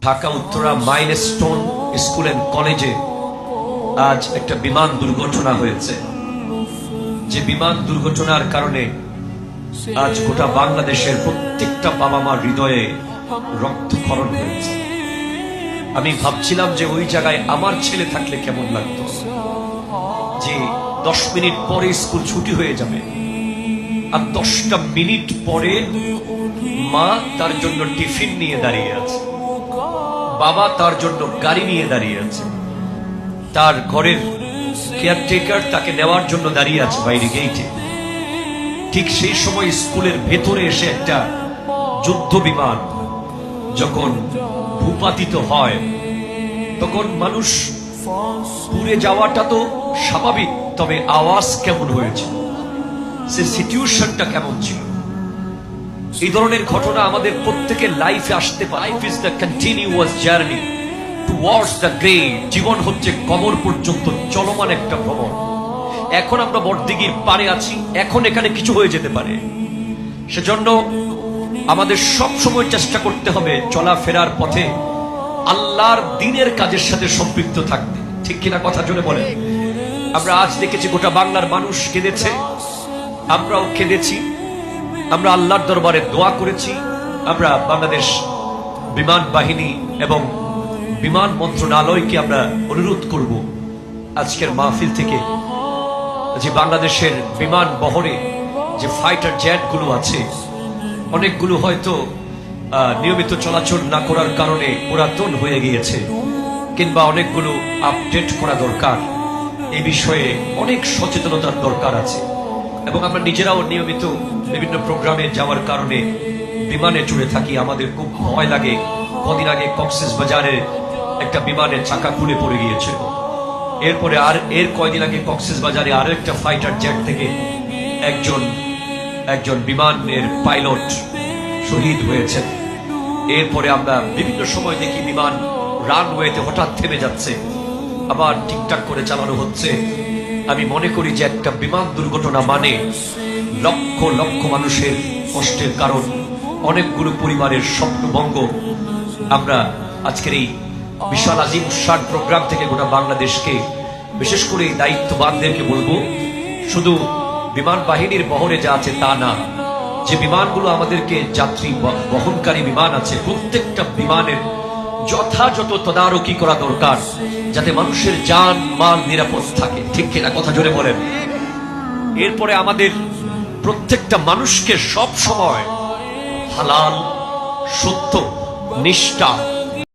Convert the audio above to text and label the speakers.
Speaker 1: Dhaka Uttara milestone school and কলেজে আজ একটা বিমান দুর্ঘটনা হয়েছে। যে বিমান দুর্ঘটনার কারণে আজ গোটা বাংলাদেশের প্রত্যেকটা বাবা মার হৃদয়ে রক্তক্ষরণ হয়েছে। আমি ভাবছিলাম যে ওই জায়গায় আমার ছেলে থাকলে কেমন লাগতো, যে 10 মিনিট পরে স্কুল ছুটি হয়ে যাবে আর 10টা মিনিট পরে মা তার জন্য টিফিন নিয়ে দাঁড়িয়ে আছে, বাবা তার জন্য গাড়ি নিয়ে দাঁড়িয়ে আছে, তার ঘরের কেয়ারটেকার তাকে নেওয়ার জন্য দাঁড়িয়ে আছে বাইরে গেইটে। ঠিক সেই সময় স্কুলের ভেতরে এসে একটা যুদ্ধ বিমান যখন ভূপাতিত হয়, তখন মানুষ পুড়ে যাওয়াটা তো স্বাভাবিক, তবে আওয়াজ কেমন হয়েছিল, সে সিচুয়েশনটা কেমন ছিল। এই ধরনের ঘটনা আমাদের প্রত্যেকের লাইফে আসতে পারে। Life is the continuous journey towards the grave. জীবন হচ্ছে কবর পর্যন্ত চলমান একটা ভ্রমণ। এখন আমরা বড়দিঘির পারে আছি, এখন এখানে কিছু হয়ে যেতে পারে। সেজন্য আমাদের সব সময় চেষ্টা করতে হবে চলাফেরার পথে আল্লাহর দ্বীনের কাজের সাথে সম্পৃক্ত থাকতে। ঠিক কিনা কথা জোরে বলে। আমরা আজ দেখেছি গোটা বাংলার মানুষ কেঁদেছে, আমরাও কেঁদেছি, আমরা আল্লাহর দরবারে দোয়া করেছি। আমরা বাংলাদেশ বিমান বাহিনী এবং বিমান মন্ত্রণালয়কে আমরা অনুরোধ করব আজকের মাহফিল থেকে যে বাংলাদেশের বিমান বহরে যে ফাইটার জেটগুলো আছে, অনেকগুলো হয়তো নিয়মিত চলাচল না করার কারণে পুরাতন হয়ে গিয়েছে, কিংবা অনেকগুলো আপডেট করা দরকার। এই বিষয়ে অনেক সচেতনতার দরকার আছে। এবং আমরা নিজেরাও নিয়মিত বিভিন্ন প্রোগ্রামে যাওয়ার কারণে বিমানে চড়ে থাকি, আমাদের খুব ভয় লাগে। কদিন আগে কক্সবাজারে একটা বিমানের চাকা খুলে পড়ে গিয়েছিল। এরপরে এর কয়দিন আগে কক্সবাজারে আরো একটা ফাইটার জেট থেকে একজন বিমানের পাইলট শহীদ হয়েছেন। এরপরে আমরা বিভিন্ন সময় দেখি বিমান রানওয়েতে হঠাৎ থেমে যাচ্ছে, আবার ঠিকঠাক করে চালানো হচ্ছে। আমি মনে করি যে একটা বিমান দুর্ঘটনা মানে লক্ষ লক্ষ মানুষের কষ্টের কারণ, অনেকগুলো পরিবারের স্বপ্নভঙ্গ। আমরা আজকের এই বিশাল আজিম শান প্রোগ্রাম থেকে গোটা বাংলাদেশকে, বিশেষ করে এই দায়িত্ববানদেরকে বলবো, শুধু বিমান বাহিনীর বহরে যা আছে তা না, যে বিমানগুলো আমাদেরকে যাত্রী বহনকারী বিমান আছে, প্রত্যেকটা বিমানের যথাযথ তদারকি করা দরকার, যাতে মানুষের জান মাল নিরাপদ থাকে। ঠিক কিনা কথা জোরে বলেন। এরপরে আমাদের প্রত্যেকটা মানুষকে সব সময় হালাল, সত্য, নিষ্ঠা